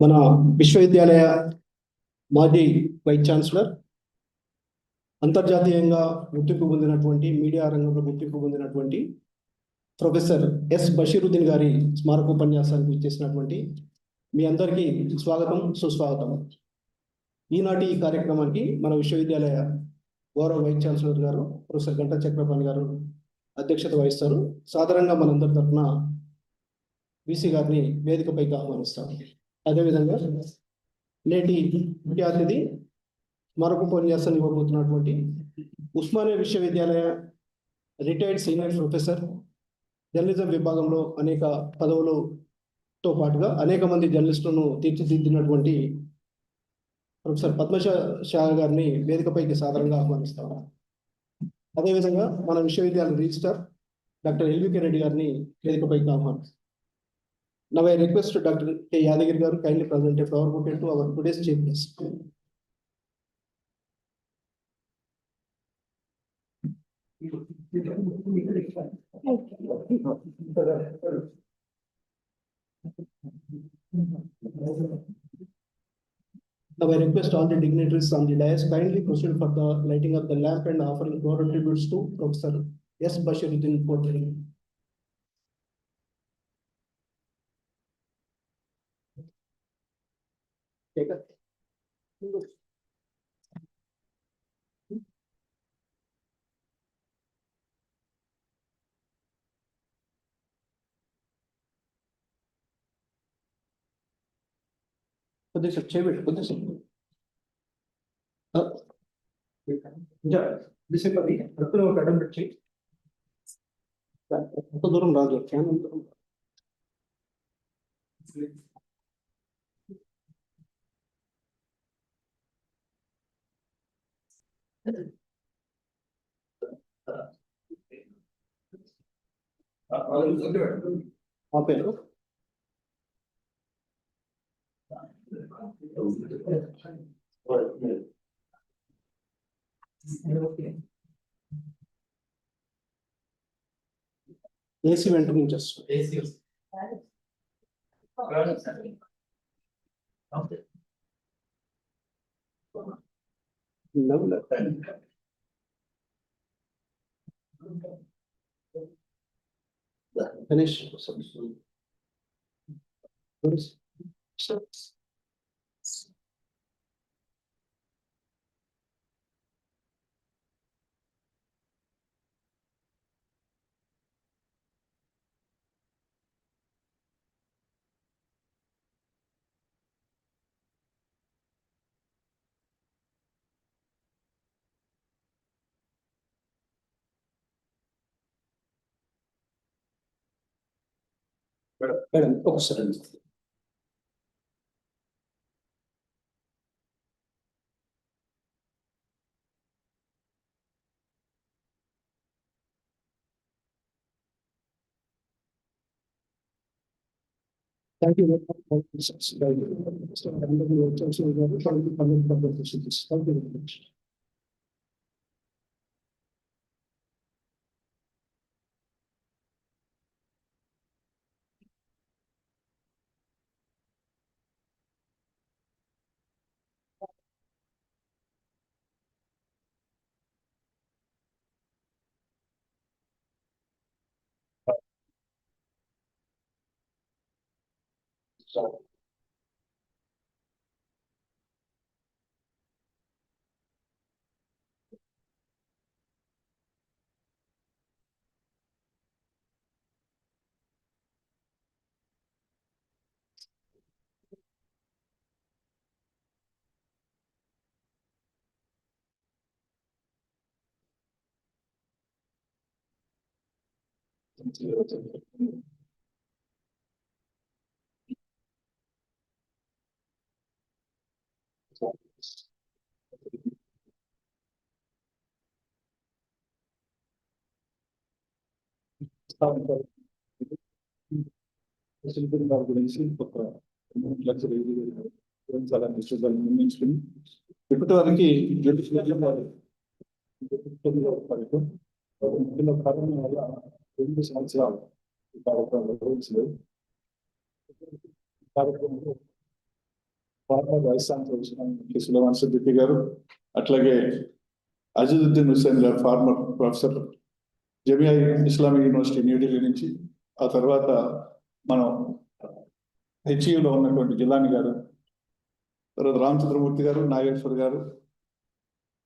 మన విశ్వవిద్యాలయ మాజీ వైస్ ఛాన్సలర్, అంతర్జాతీయంగా గుర్తింపు పొందినటువంటి మీడియా రంగంలో గుర్తింపు పొందినటువంటి ప్రొఫెసర్ ఎస్ బషీరుద్దీన్ గారి స్మారకోపన్యాసానికి ఇచ్చేసినటువంటి మీ అందరికీ స్వాగతం, సుస్వాగతం. ఈనాటి ఈ కార్యక్రమానికి మన విశ్వవిద్యాలయ గౌరవ వైస్ ఛాన్సలర్ గారు ప్రొఫెసర్ గంటా చక్రపాణి గారు అధ్యక్షత వహిస్తారు. సాధారణంగా మనందరి తరఫున వీసీ గారిని వేదికపైకి ఆహ్వానిస్తారు. అదేవిధంగా నేటి ముఖ్య అతిథి మరొక ఉపన్యాసాన్ని ఇవ్వబోతున్నటువంటి ఉస్మానియా విశ్వవిద్యాలయ రిటైర్డ్ సీనియర్ ప్రొఫెసర్, జర్నలిజం విభాగంలో అనేక పదవులతో పాటుగా అనేక మంది జర్నలిస్టులను తీర్చిదిద్దినటువంటి ప్రొఫెసర్ పద్మశా గారిని వేదికపైకి సాధారణంగా ఆహ్వానిస్తాము. అదేవిధంగా మన విశ్వవిద్యాలయ రిజిస్ట్రార్ డాక్టర్ ఎల్వికే రెడ్డి గారిని వేదికపైకి ఆహ్వానిస్తాం. Now I request Dr. K. Yadagiri garu kindly present a flower bouquet to our today's chief guest. Now I request all the dignitaries on the dais kindly proceed for the lighting of the lamp and offering floral tributes to Professor S. Bashiruddin Potri. Take it. Put this up, put this up. This is the Adam Richie. దూరం రాదు, fan ఆపేరు. AC వెంట నుంచి వస్తుంది. Finish. Madam, ఒకసారి Thank you very much. Thank you very much. ఇప్పటి వరకు corona వల్ల 2 సంవత్సరాలు కార్యక్రమంలో former vice chancellor Sulaiman Siddiqui గారు, అట్లాగే అజదుద్దీన్ హుస్సేన్ గారు, former professor Jamia Islamic University New Delhi నుంచి, ఆ తర్వాత మనం హెచ్ఈలో ఉన్నటువంటి జిలాని గారు, తర్వాత రామచంద్రమూర్తి గారు, నాగేశ్వర్ గారు,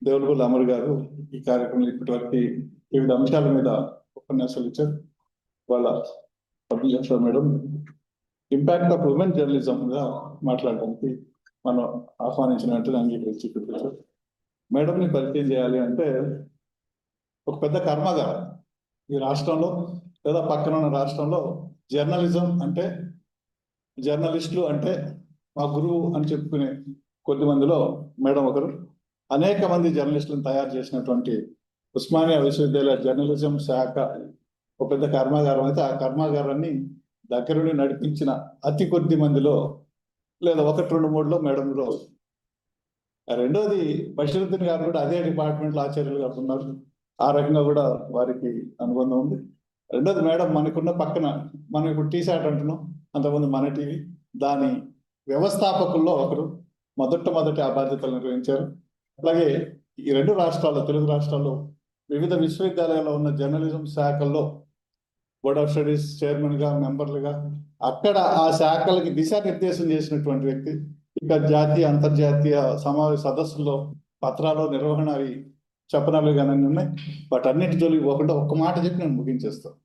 దేవులపల్లి అమర్ గారు ఈ కార్యక్రమంలో ఇప్పటివరకు వివిధ అంశాల మీద ఉపన్యాసాలు ఇచ్చారు. వాళ్ళ Padmaja madam impact of women journalism గా మాట్లాడడానికి మనం ఆహ్వానించిన వెంటనే అంగీకరించి మేడంని పరిచయం చేయాలి అంటే, ఒక పెద్ద కర్మాగారం ఈ రాష్ట్రంలో లేదా పక్కన ఉన్న రాష్ట్రంలో జర్నలిజం అంటే, జర్నలిస్టులు అంటే మా గురువు అని చెప్పుకునే కొద్ది మందిలో మేడం ఒకరు. అనేక మంది జర్నలిస్టులను తయారు చేసినటువంటి ఉస్మానియా విశ్వవిద్యాలయ జర్నలిజం శాఖ ఒక పెద్ద కర్మాగారం అయితే, ఆ కర్మాగారాన్ని దగ్గరుండి నడిపించిన అతి కొద్ది మందిలో లేదా 1, 2, 3లో మేడంలో. రెండోది బషీరుద్దీన్ గారు కూడా అదే డిపార్ట్మెంట్లో ఆచార్యులుగా ఉన్నారు. ఆ రకంగా కూడా వారికి అనుబంధం ఉంది. రెండోది మేడం మనకున్న పక్కన, మనం ఇప్పుడు టీశాట్ అంటున్నాం, అంతకుముందు మన టీవీ, దాని వ్యవస్థాపకుల్లో ఒకరు, మొదటి ఆ బాధ్యతలు నిర్వహించారు. అలాగే ఈ 2 రాష్ట్రాల్లో, తెలుగు రాష్ట్రాల్లో వివిధ విశ్వవిద్యాలయాల్లో ఉన్న జర్నలిజం శాఖల్లో బోర్డ్ ఆఫ్ స్టడీస్ చైర్మన్ గా, మెంబర్లుగా అక్కడ ఆ శాఖలకి దిశానిర్దేశం చేసినటువంటి వ్యక్తి. ఇక జాతీయ అంతర్జాతీయ సమావేశ సదస్సుల్లో పత్రాలు నిర్వహణ అవి చెప్పనాలు కానీ ఉన్నాయి. వాటన్నిటి జోలికి ఒక్క మాట చెప్పి నేను ముగించేస్తాను.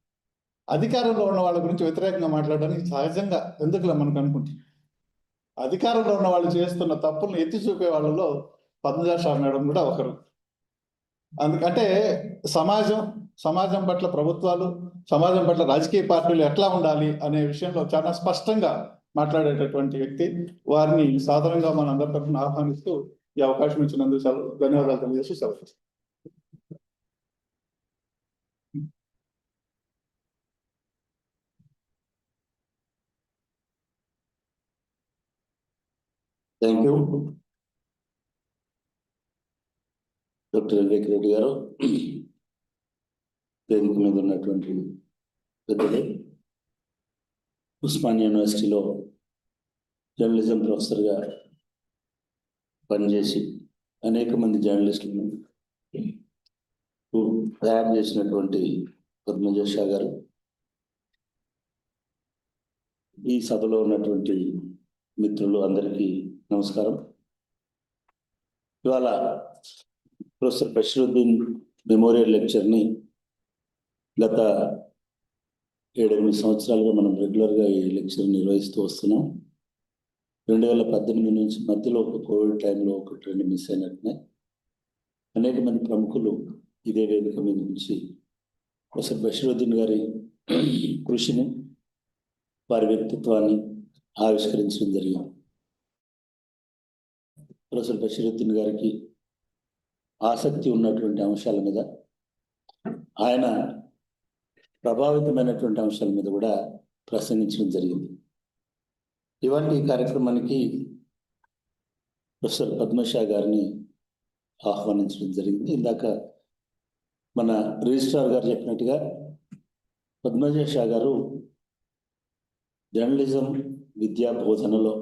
అధికారంలో ఉన్న వాళ్ళ గురించి వ్యతిరేకంగా మాట్లాడడానికి సహజంగా ఎందుకులే మనకు అనుకుంటాం. అధికారంలో ఉన్న వాళ్ళు చేస్తున్న తప్పులను ఎత్తి చూపే వాళ్ళలో పద్మజ మేడం కూడా ఒకరు. అందుకంటే సమాజం పట్ల ప్రభుత్వాలు, సమాజం పట్ల రాజకీయ పార్టీలు ఎట్లా ఉండాలి అనే విషయంలో చాలా స్పష్టంగా మాట్లాడేటటువంటి వ్యక్తి. వారిని సాధారణంగా మన అందరి తరఫున ఆహ్వానిస్తూ ఈ అవకాశం ఇచ్చినందుకు ధన్యవాదాలు తెలియజేసి సెలవు. Thank you doctor Vivek Reddy గారు, వేదిక మీద ఉన్నటువంటి పెద్దలు, ఉస్మానియా యూనివర్సిటీలో జర్నలిజం ప్రొఫెసర్గా పనిచేసి అనేక మంది జర్నలిస్టులను తయారు చేసినటువంటి పద్మజ గారు, ఈ సభలో ఉన్నటువంటి మిత్రులు అందరికీ నమస్కారం. ఇవాళ ప్రొఫెసర్ బషీరుద్దీన్ మెమోరియల్ లెక్చర్ని గత 7-8 సంవత్సరాలుగా మనం రెగ్యులర్గా ఈ లెక్చర్ నిర్వహిస్తూ వస్తున్నాం. 2018 నుంచి మధ్యలో ఒక కోవిడ్ టైంలో 1-2 మిస్ అయినట్టునే అనేక మంది ప్రముఖులు ఇదే వేదిక మీద నుంచి ప్రొఫెసర్ బషీరుద్దీన్ గారి కృషిని, వారి వ్యక్తిత్వాన్ని ఆవిష్కరించడం జరిగింది. ప్రొఫెసర్ బషీరుద్దీన్ గారికి ఆసక్తి ఉన్నటువంటి అంశాల మీద, ఆయన ప్రభావితమైనటువంటి అంశాల మీద కూడా ప్రసంగించడం జరిగింది. ఇవాళ ఈ కార్యక్రమానికి ప్రొఫెసర్ పద్మజ గారిని ఆహ్వానించడం జరిగింది. ఇందాక మన రిజిస్ట్రార్ గారు చెప్పినట్టుగా పద్మజ గారు జర్నలిజం విద్యా బోధనలో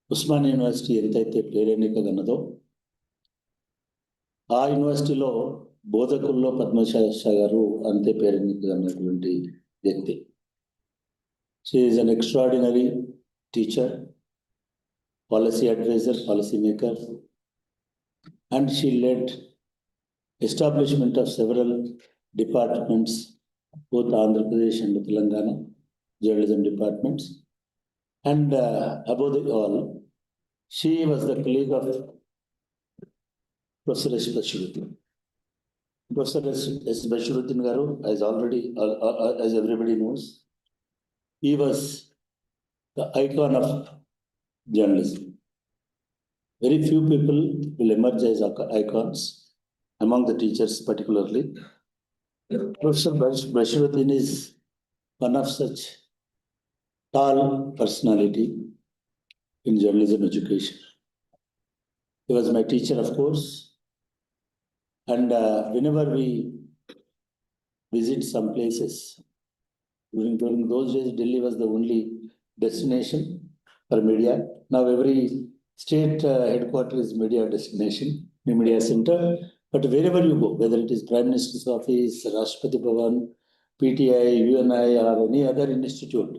ఉస్మానియా యూనివర్సిటీ ఎంతైతే ప్రేరణికగా ఉన్నదో, ఆ యూనివర్సిటీలో బోధకుల్లో పద్మజ గారు అంతే ప్రేరణికగా ఉన్నటువంటి వ్యక్తి. She is an extraordinary teacher, policy adviser, policy maker, and she led establishment of several departments, both Andhra Pradesh and Telangana journalism departments. And above all, she was the colleague of Professor S. Bashiruddin. Professor S. Bashiruddin garu, as everybody knows, he was the icon of journalism. Very few people will emerge as icons among the teachers, particularly. Professor Bashiruddin is one of such tall personality in journalism education. He was my teacher, of course, and whenever we visit some places, during those days, Delhi was the only destination for media. Now every State headquarters is media destination, media center. But wherever you go, whether it is Prime Minister's office, Rashtrapati Bhavan, PTI, UNI, or any other institute,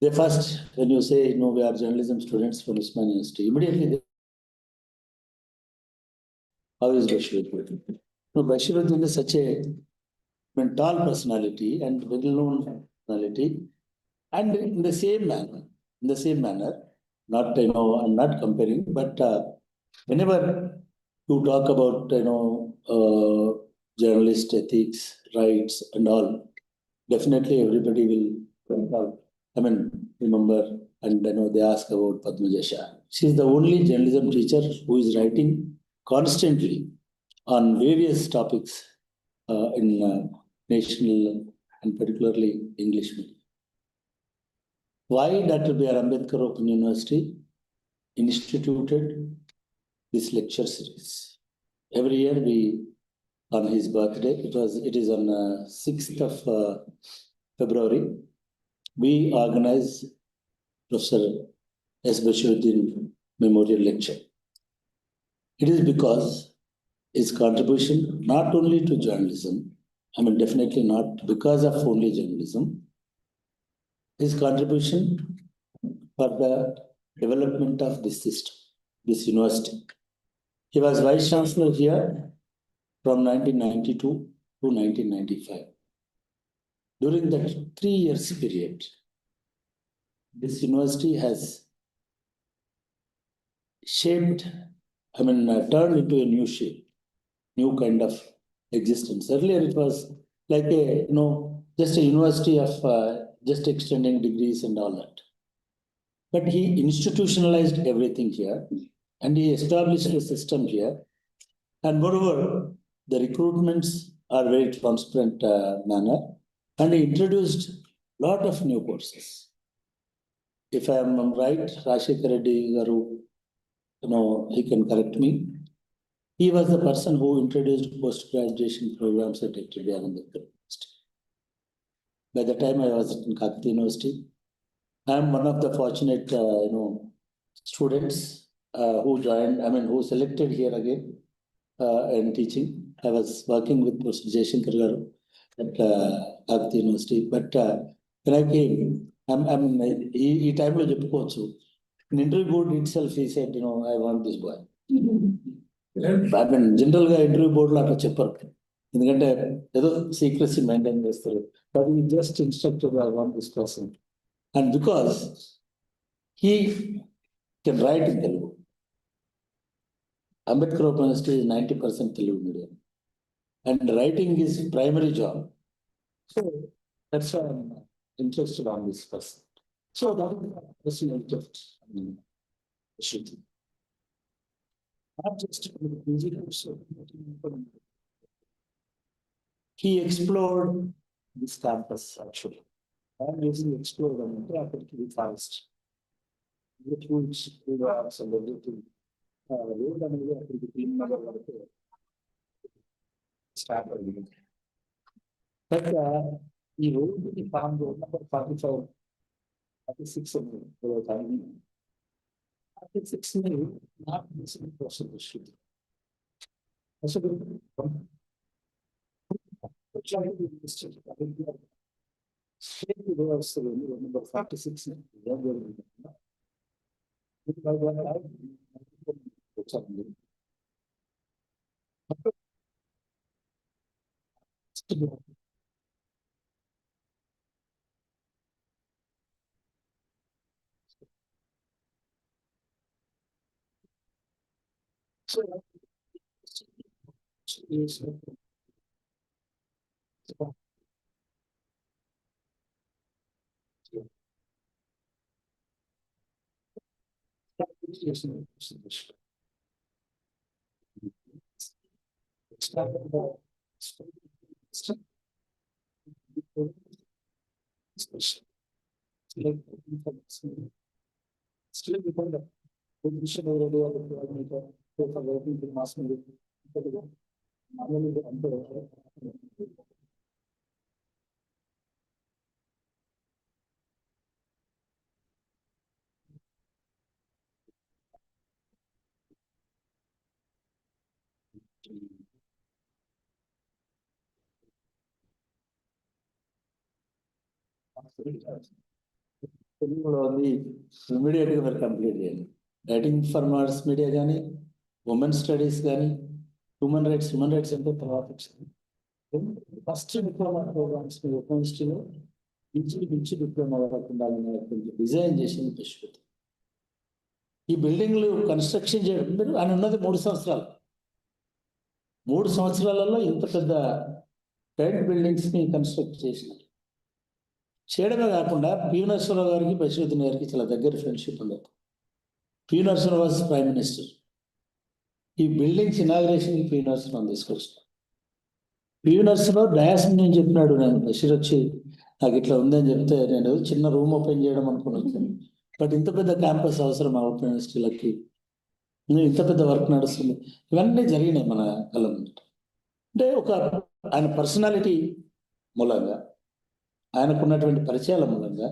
they first, when you say, no, we are journalism students from Usman University, immediately they, how is Bashiruddin? No, Bashiruddin is such a tall personality and well-known personality, and in the same manner, not, I'm not comparing, but whenever you talk about, journalist ethics, rights, and all, definitely everybody will, remember, and they ask about Padmaja Shah. She is the only journalism teacher who is writing constantly on various topics in national and particularly English medium. Why Dr. B.R. Ambedkar Open University instituted this lecture series? Every year on his birthday, it is on 6th of February, we organize Professor S. Bashiruddin Memorial Lecture. It is because his contribution not only to journalism, definitely not because of only journalism, his contribution for the development of this system, this university. He was Vice Chancellor here from 1992 to 1995. During that 3 years period, this university has shaped, turned into a new shape, new kind of existence. Earlier it was like a, just a university of just extending degrees and all that. But he institutionalized everything here and he established a system here. And moreover, the recruitments are very transparent manner. And he introduced a lot of new courses. If I am right, Rashekar Reddy Garu, he can correct me. He was the person who introduced post-graduation programs at Dr. B.R. Ambedkar University. By the time I was in Kakati University, I am one of the fortunate, students who joined, who selected here again in teaching. I was working with Professor Jaishankar Garu at Kakati University. But when I came, he time lo cheppukochu. In interview board itself, he said, I want this boy. General గా interview బోర్డులో అట్లా చెప్పరు, ఎందుకంటే ఏదో secrecy maintain చేస్తారు. But ఈ just instructor I want this person and because he can write in Telugu. Ambedkar open university is 90% Telugu medium and writing is primary job. So that's why I'm interested on this person. So that is the interest. Not just he explored this campus actually. And using explore them rapidly fast. Which we were absolutely started. But he wrote the farm number 45, 46 of the time. 46 not missing possibility. Also, number 46. Still depend on position already or for working in mass media. తెలుగులో అది ఇమీడియట్గా మీరు complete చేయండి. Writing for mass media కానీ, women studies కానీ, human rights అంటే తర్వాత first diploma programmes యూనివర్సిటీలో నుంచి డిప్లొమా వరకు ఉండాలని డిజైన్ చేసింది పశుపతి. ఈ బిల్డింగ్లు కన్స్ట్రక్షన్ చేయడం మీరు ఆయన ఉన్నది 3 సంవత్సరాలు. 3 సంవత్సరాలలో ఇంత పెద్ద టైట్ బిల్డింగ్స్ని కన్స్ట్రక్ట్ చేసినారు. చేయడమే కాకుండా పి నరసింహరావు గారికి బషీరుద్దీన్ గారికి చాలా దగ్గర ఫ్రెండ్షిప్ ఉండేది. P Narasimha Rao was prime minister. ఈ బిల్డింగ్స్ ఇనాగ్రేషన్కి పి నరసింహరావు తీసుకొచ్చిన. పి నరసింహరావు డయాస్ నేను చెప్పినాడు, నేను బషీర్ వచ్చి నాకు ఇట్లా ఉందని చెప్తే నేను చిన్న రూమ్ ఓపెన్ చేయడం అనుకుని వచ్చాను. బట్ ఇంత పెద్ద క్యాంపస్ అవసరం ఆ ఓపెన్ యూనివర్సిటీలకి, ఇంత పెద్ద వర్క్ నడుస్తుంది. ఇవన్నీ జరిగినాయి మన కళ్ళ ముందు. అంటే ఒక ఆయన పర్సనాలిటీ మూలంగా, ఆయనకున్నటువంటి పరిచయాల మూలంగా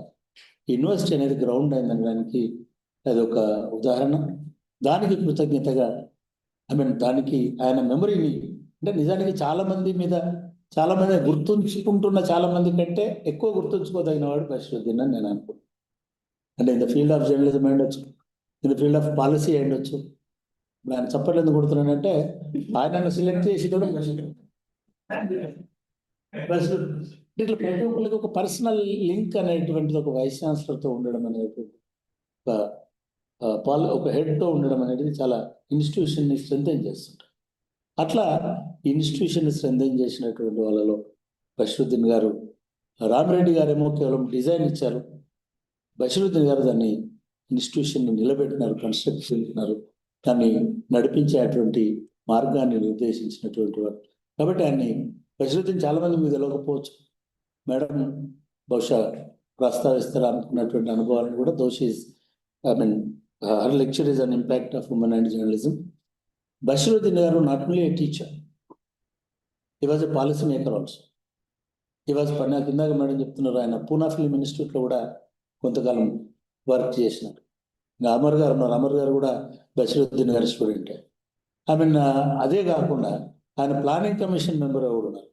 యూనివర్సిటీ అనేది గ్రౌండ్ అయిందనడానికి అది ఒక ఉదాహరణ. దానికి కృతజ్ఞతగా దానికి ఆయన మెమరీని, అంటే నిజానికి చాలా మంది గుర్తుంచుకుంటున్న చాలా మంది కంటే ఎక్కువ గుర్తుంచుకోదగిన వాడు బషీరుద్దీన్ అని నేను అనుకుంటున్నాను. అంటే in the field of journalism అయ్యొచ్చు, in the field of policy అయ్యొచ్చు. ఇప్పుడు ఆయన చప్పట్లు ఎందుకు కొడుతున్నానంటే ఆయనను సెలెక్ట్ చేసి కూడా ఇట్లా ప్రతి ఒక్కరికి ఒక పర్సనల్ లింక్ అనేటువంటిది ఒక వైస్ ఛాన్సలర్తో ఉండడం అనేది, ఒక హెడ్తో ఉండడం అనేది చాలా ఇన్స్టిట్యూషన్ని స్ట్రెంథెన్ చేస్తుంటారు. అట్లా ఇన్స్టిట్యూషన్ని స్ట్రెంథెన్ చేసినటువంటి వాళ్ళలో బషీరుద్దీన్ గారు. రామిరెడ్డి గారేమో కేవలం డిజైన్ ఇచ్చారు, బషీరుద్దీన్ గారు దాన్ని ఇన్స్టిట్యూషన్ని నిలబెట్టినారు, కన్స్ట్రక్ట్ చేసినారు, దాన్ని నడిపించేటువంటి మార్గాన్ని నిర్దేశించినటువంటి వారు. కాబట్టి ఆయన్ని బషీరుద్దీన్ చాలా మంది మీకు తెలియకపోవచ్చు. మేడం బహుశా ప్రస్తావిస్తారు అనుకున్నటువంటి అనుభవాలను కూడా her lecture is on impact of women and journalism. Basheeruddin garu not only a teacher, he was a policy maker also. He was నాకు ఇందాక మేడం చెప్తున్నారు, ఆయన పూనా ఫిల్మ్ ఇన్స్టిట్యూట్లో కూడా కొంతకాలం వర్క్ చేసినారు. ఇంకా అమర్ గారు కూడా బషీరుద్దీన్ గారి స్టూడెంటే. అదే కాకుండా ఆయన ప్లానింగ్ కమిషన్ మెంబర్ కూడా ఉన్నారు.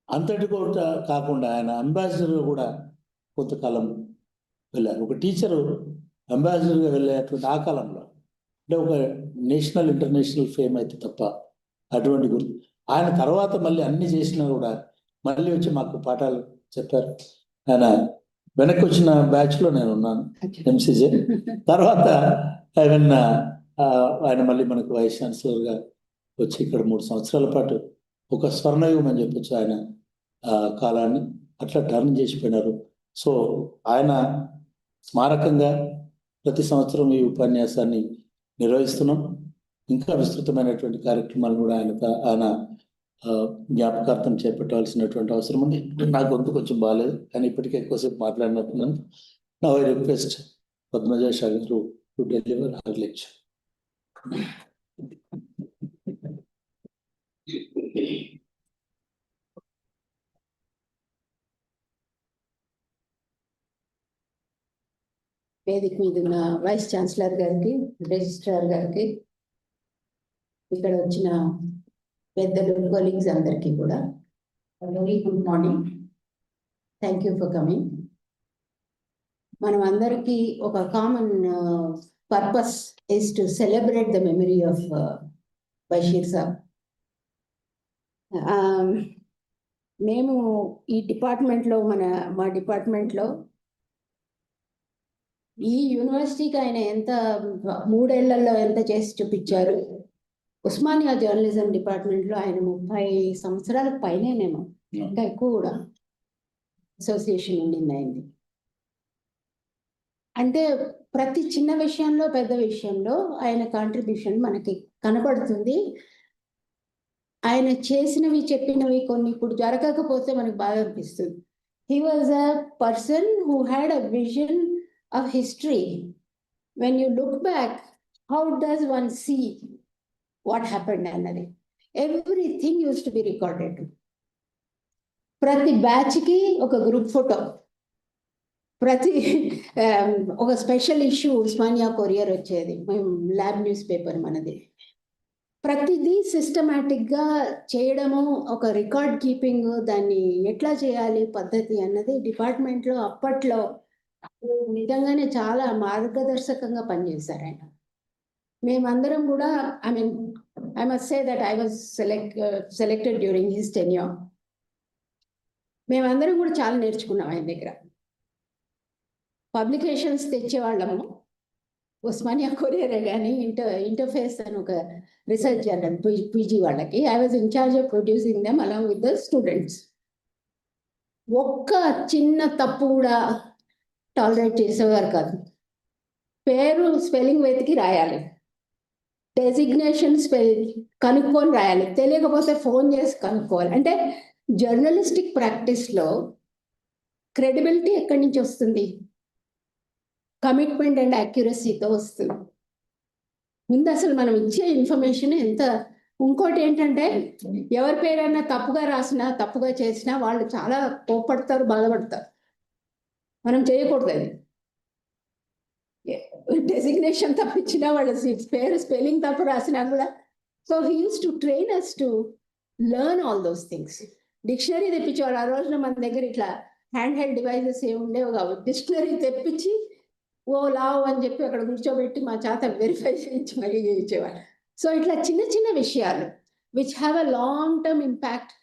అంతటి కూడా కాకుండా ఆయన అంబాసిడర్గా కూడా కొంతకాలం వెళ్ళారు. ఒక టీచరు అంబాసిడర్గా వెళ్ళేటువంటి ఆ కాలంలో, అంటే ఒక నేషనల్ ఇంటర్నేషనల్ ఫేమ్ అయితే తప్ప అటువంటి గుర్తు. ఆయన తర్వాత మళ్ళీ అన్ని చేసినా కూడా మళ్ళీ వచ్చి మాకు పాఠాలు చెప్పారు. ఆయన వెనక్కి వచ్చిన బ్యాచ్లో నేను ఉన్నాను, ఎంసీజే. తర్వాత ఆయన మళ్ళీ మనకు వైస్ ఛాన్సలర్గా వచ్చి ఇక్కడ 3 సంవత్సరాల పాటు ఒక స్వర్ణయుగం అని చెప్పొచ్చు ఆయన కాలాన్ని అట్లా టర్న్ చేసిపోయినారు. సో ఆయన స్మారకంగా ప్రతి సంవత్సరం ఈ ఉపన్యాసాన్ని నిర్వహిస్తున్నాం. ఇంకా విస్తృతమైనటువంటి కార్యక్రమాలను కూడా ఆయన జ్ఞాపకార్థం చేపట్టాల్సినటువంటి అవసరం ఉంది. నా గొంతు కొంచెం బాగాలేదు, కానీ ఇప్పటికే ఎక్కువసేపు మాట్లాడినట్టున్నాను. Now I request Padmaja Shah garu to deliver her lecture. వేదిక మీద ఉన్న వైస్ ఛాన్సలర్ గారికి, రిజిస్ట్రార్ గారికి, ఇక్కడ వచ్చిన పెద్దలు, కొలీగ్స్ అందరికీ కూడా very good morning. Thank you for coming. మనం అందరికీ ఒక common purpose is to celebrate the memory of Basheer Saab. మేము ఈ డిపార్ట్మెంట్లో మా డిపార్ట్మెంట్లో ఈ యూనివర్సిటీకి ఆయన ఎంత 3 ఏళ్లలో ఎంత చేసి చూపించారు. ఉస్మానియా జర్నలిజం డిపార్ట్మెంట్లో ఆయన 30 సంవత్సరాల పైనేనేమో, ఇంకా ఎక్కువ కూడా అసోసియేషన్ ఉండింది ఆయనది. అంటే ప్రతి చిన్న విషయంలో పెద్ద విషయంలో ఆయన కాంట్రిబ్యూషన్ మనకి కనపడుతుంది. ఆయన చేసినవి చెప్పినవి కొన్ని ఇప్పుడు జరగకపోతే మనకు బాగా అనిపిస్తుంది. He was a person who had a vision of history. When you look back, how does one see what happened అన్నది? Everything used to be recorded. ప్రతి బ్యాచ్ కి ఒక గ్రూప్ ఫోటో, ప్రతి ఒక స్పెషల్ ఇష్యూ ఉస్మానియా కొరియర్ వచ్చేది, lab news paper మనది. ప్రతిదీ సిస్టమేటిక్గా చేయడము, ఒక రికార్డ్ కీపింగ్, దాన్ని ఎట్లా చేయాలి పద్ధతి అన్నది డిపార్ట్మెంట్లో అప్పట్లో నిజంగానే చాలా మార్గదర్శకంగా పనిచేశారు ఆయన. మేమందరం కూడా I must say that I was selected during his tenure. మేమందరం కూడా చాలా నేర్చుకున్నాం ఆయన దగ్గర. పబ్లికేషన్స్ తెచ్చేవాళ్ళము. ఉస్మానియా కొరియరే కానీ ఇంటర్ఫేస్ అని ఒక రీసెర్చ్ జర్నల్ పీజీ వాళ్ళకి. I was in charge of producing them along with the students. ఒక్క చిన్న తప్పు కూడా టాలరేట్ చేసేవారు కాదు. పేరు స్పెల్లింగ్ వెతికి రాయాలి, డెసిగ్నేషన్ కనుక్కొని రాయాలి, తెలియకపోతే ఫోన్ చేసి కనుక్కోవాలి. అంటే జర్నలిస్టిక్ ప్రాక్టీస్లో క్రెడిబిలిటీ ఎక్కడి నుంచి వస్తుంది? కమిట్మెంట్ అండ్ యాక్యురసీతో వస్తుంది. ముందు అసలు మనం ఇచ్చే ఇన్ఫర్మేషన్ ఎంత. ఇంకోటి ఏంటంటే, ఎవరి పేరైనా తప్పుగా రాసినా, తప్పుగా చేసినా వాళ్ళు చాలా కోపడతారు, బాధపడతారు. మనం చేయకూడదు అది. డెసిగ్నేషన్ తప్పించినా వాళ్ళ పేరు స్పెల్లింగ్ తప్పు రాసినా కూడా. So he use to train us to learn all those things. Dictionary తెప్పించేవాడు. ఆ రోజున మన దగ్గర ఇట్లా హ్యాండ్ హెల్డ్ డివైజెస్ ఏమి ఉండేవి కావు. డిక్షనరీ తెప్పించి ఓ లావు అని చెప్పి అక్కడ కూర్చోబెట్టి మా చేత వెరిఫై చేయించి మళ్ళీ చేయించేవారు. సో ఇట్లా చిన్న చిన్న విషయాలు which have a long term impact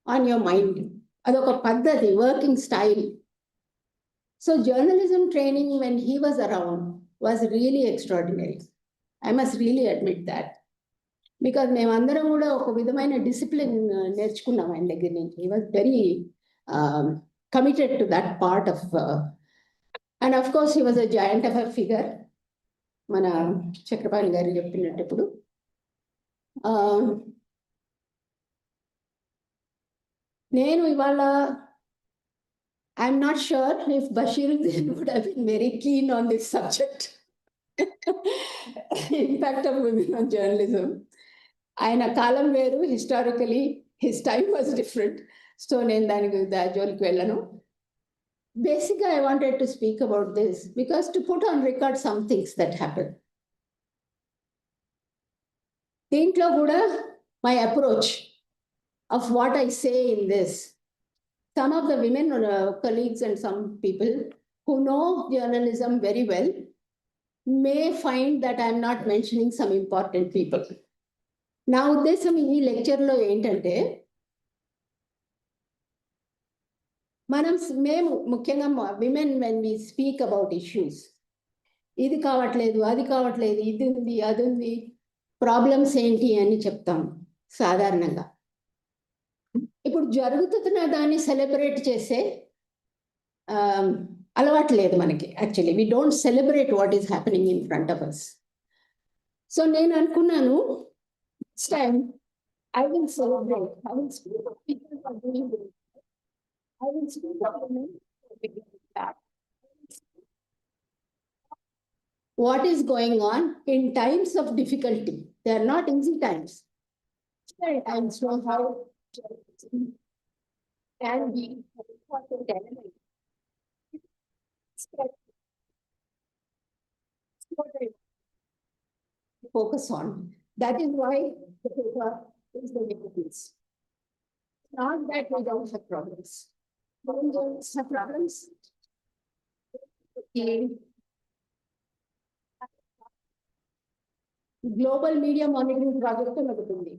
on your mind. అదొక పద్ధతి, working style. So journalism training when he was around was really extraordinary. I must really admit that. Because మేమందరం కూడా ఒక విధమైన డిసిప్లిన్ నేర్చుకున్నాం ఆయన దగ్గర నుంచి. He was very committed to that part of and of course he was a giant of a figure. మన చక్రపాణి గారు చెప్పినట్టు ఇప్పుడు నేను ఇవాళ I'm not sure if Bashiruddin would have been very keen on this subject. Impact of women on journalism. ఆయన కాలం వేరు, historically his time was different. So నేను దానికి జోలికి వెళ్ళను. బేసిక్గా I wanted to speak about this because to put on record some things that happen. దీంట్లో కూడా my approach of what I say in this. Some of the women colleagues and some people who know journalism very well may find that I am not mentioning some important people. నా ఉద్దేశం ఈ లెక్చర్లో ఏంటంటే, మేము ముఖ్యంగా women when we speak about issues, ఇది కావట్లేదు, అది కావట్లేదు, ఇది ఉంది, అది ఉంది, ప్రాబ్లమ్స్ ఏంటి అని చెప్తాం సాధారణంగా. ఇప్పుడు జరుగుతున్న దాన్ని సెలబ్రేట్ చేసే అలవాటు లేదు మనకి. Actually we don't celebrate what is happening in front of us. So నేను అనుకున్నాను, next time I will celebrate, I will speak of people for doing it, I will speak of women what is going on in times of difficulty. They are not easy times. And so how can be important element. Focus on. That is why the paper is the way it is. Not that we don't have problems. We don't have problems. Okay. Global Media Monitoring Project నడుతుంది.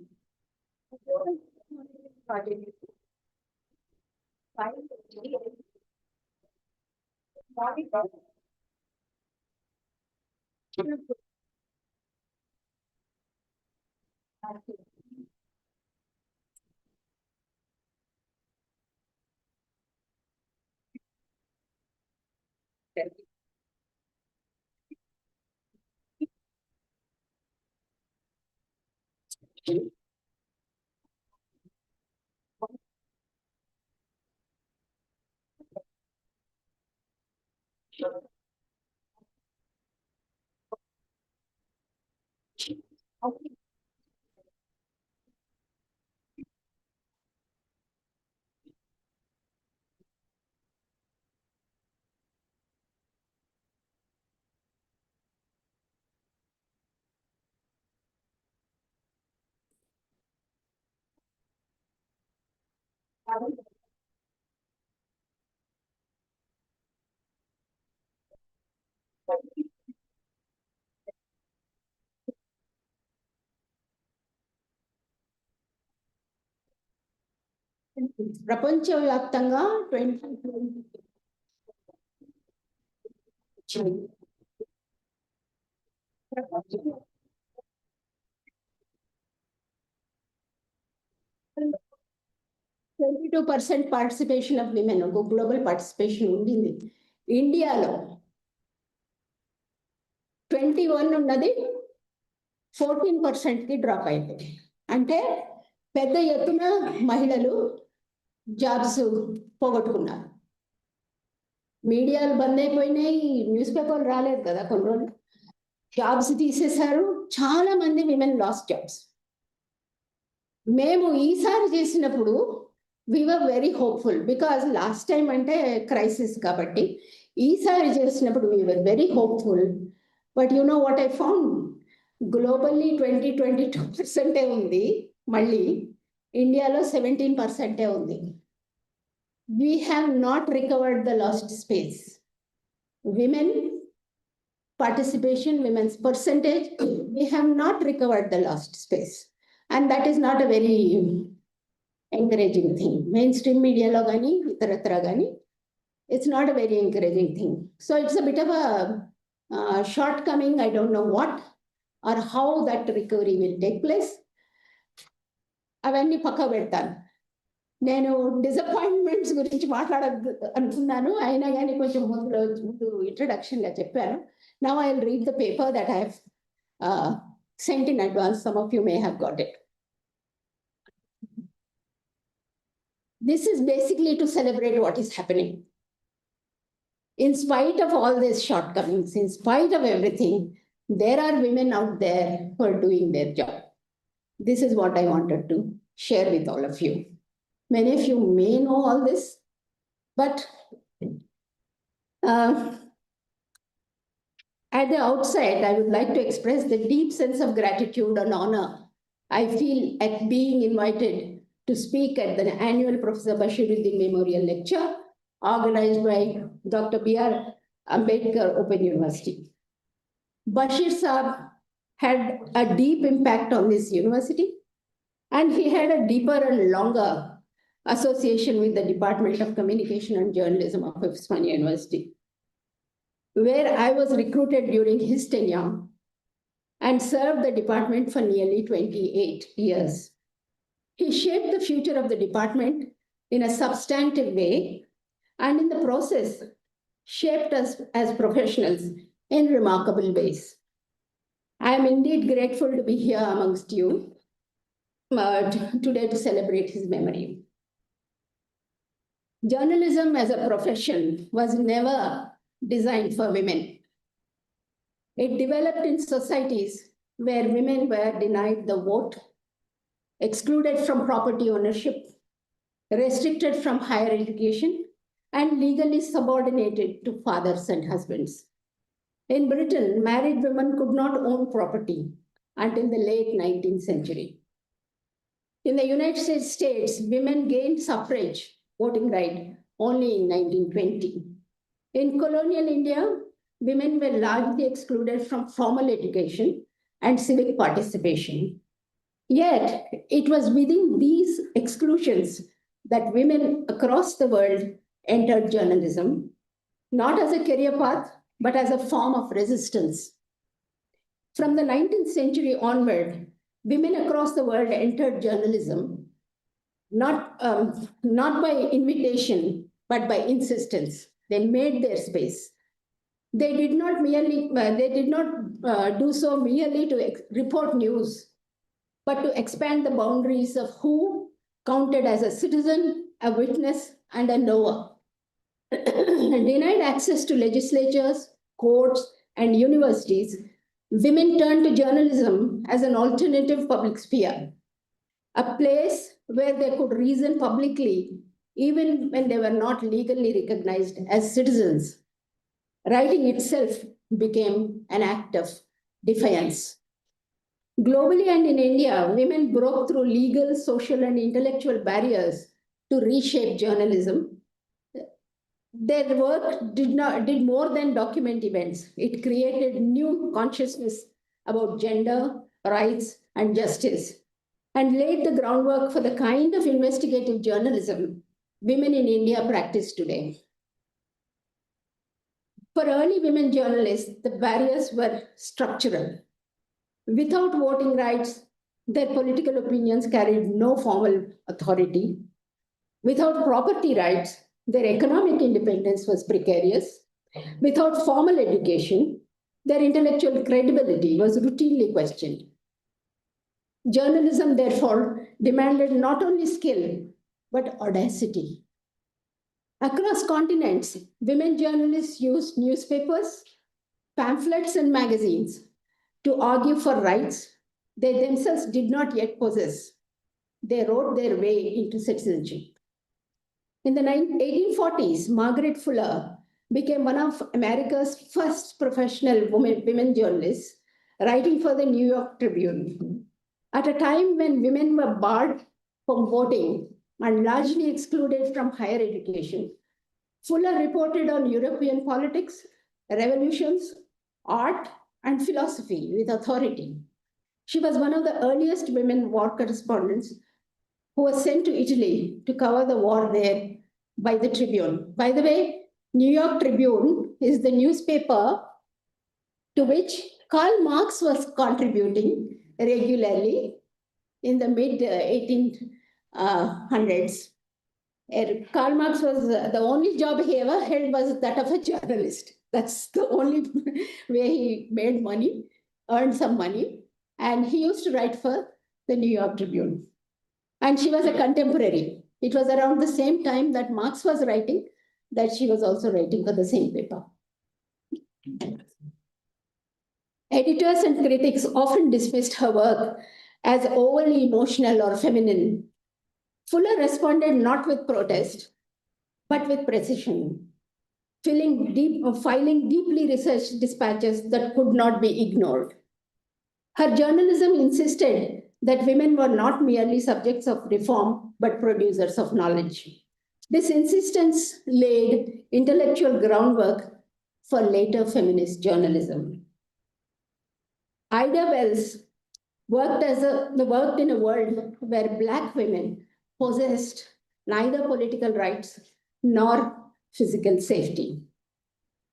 ప్రపంచవ్యాప్తంగా 22% participation of women, global participation ఉండింది. ఇండియాలో 21 ఉన్నది 14%కి drop అయింది. అంటే పెద్ద ఎత్తున మహిళలు jobs పోగొట్టుకున్నారు. మీడియాలు బంద్ అయిపోయినాయి, న్యూస్ పేపర్లు రాలేదు కదా కొన్ని రోజులు, జాబ్స్ తీసేశారు, చాలా మంది విమెన్ లాస్ట్ జాబ్స్. మేము ఈసారి చేసినప్పుడు we were very hopeful because last time అంటే క్రైసిస్ కాబట్టి, ఈసారి చేసినప్పుడు we were very hopeful. But you know what I found? Globally 22% ఉంది, మళ్ళీ ఇండియాలో 17% ఉంది. We have not recovered the lost space. Women participation, women's percentage, we have not recovered the lost space. And that is not a very encouraging thing. Mainstream media lo gani, itaratra gani, it's not a very encouraging thing. So it's a bit of a shortcoming. I don't know what or how that recovery will take place. అవన్నీ పక్క పెడతాను. నేను disappointments గురించి అనుకున్నాను, అయినా కానీ కొంచెం ముందు ఇంట్రడక్షన్గా చెప్పాను. Now I'll read the paper that I have sent in advance. Some of you may have got it. This is basically to celebrate what is happening. In spite of all these shortcomings, in spite of everything, there are women out there who are doing their job. This is what I wanted to share with all of you. Many of you may know all this, but at the outset, I would like to express the deep sense of gratitude and honor I feel at being invited to speak at the annual Professor Bashiruddin Memorial Lecture organized by Dr. B.R. Ambedkar Open University. Bashir Saab had a deep impact on this university, and he had a deeper and longer association with the Department of Communication and Journalism of Osmania University, where I was recruited during his tenure and served the department for nearly 28 years. He shaped the future of the department in a substantive way, and in the process, shaped us as professionals in remarkable ways. I am indeed grateful to be here amongst you today to celebrate his memory. Journalism as a profession was never designed for women. It developed in societies where women were denied the vote, excluded from property ownership, restricted from higher education, and legally subordinated to fathers and husbands. In Britain, married women could not own property until the late 19th century. In the United States, women gained suffrage voting right only in 1920. In colonial India, women were largely excluded from formal education and civic participation. Yet, it was within these exclusions that women across the world entered journalism, not as a career path, but as a form of resistance. From the 19th century onward, women across the world entered journalism, not by invitation, but by insistence. They made their space. They did not do so merely to report news, but to expand the boundaries of who counted as a citizen, a witness, and a knower. Denied access to legislatures, courts, and universities, women turned to journalism as an alternative public sphere, a place where they could reason publicly, even when they were not legally recognized as citizens. Writing itself became an act of defiance. Globally and in India, women broke through legal, social, and intellectual barriers to reshape journalism. Their work did more than document events. It created new consciousness about gender, rights, and justice. and laid the groundwork for the kind of investigative journalism women in India practice today. For early women journalists, the barriers were structural. Without voting rights, their political opinions carried no formal authority. Without property rights, their economic independence was precarious. Without formal education, their intellectual credibility was routinely questioned. Journalism, therefore, demanded not only skill, but audacity. Across continents, women journalists used newspapers, pamphlets, and magazines to argue for rights they themselves did not yet possess. They wrote their way into citizenship. In the 1840s, Margaret Fuller became one of America's first professional women journalists, writing for the New York Tribune. At a time when women were barred from voting and largely excluded from higher education, Fuller reported on European politics, revolutions, art, and philosophy with authority. She was one of the earliest women war correspondents who was sent to Italy to cover the war there by the Tribune. By the way, New York Tribune is the newspaper to which Karl Marx was contributing regularly in the mid 1800s. Karl Marx was the only job he ever held was that of a journalist. That's the only way he made money, earned some money. And he used to write for the New York Tribune. And she was a contemporary. It was around the same time that Marx was writing that she was also writing for the same paper. Editors and critics often dismissed her work as overly emotional or feminine. Fuller responded not with protest, but with precision, filing deeply researched dispatches that could not be ignored. Her journalism insisted that women were not merely subjects of reform, but producers of knowledge. This insistence laid intellectual groundwork for later feminist journalism. Ida Wells worked in a world where Black women possessed neither political rights nor physical safety.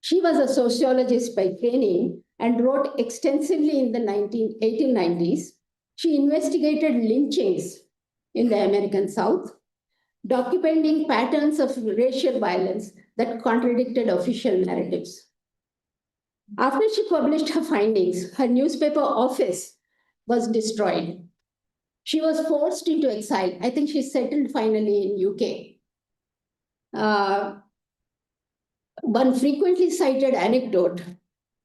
She was a sociologist by training and wrote extensively in the 1890s. She investigated lynchings in the American South, documenting patterns of racial violence that contradicted official narratives. After she published her findings, her newspaper office was destroyed. She was forced into exile. I think she settled finally in UK. One frequently cited anecdote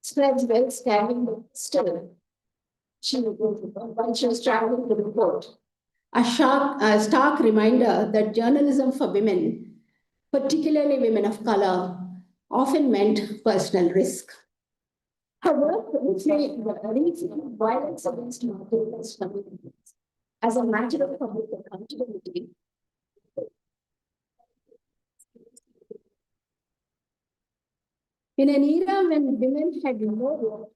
describes Wells standing still. When she was traveling to report. A stark reminder that journalism for women, particularly women of color, often meant personal risk. Her work reflected violence against marginalized communities as a matter of public accountability. In an era when women had no role,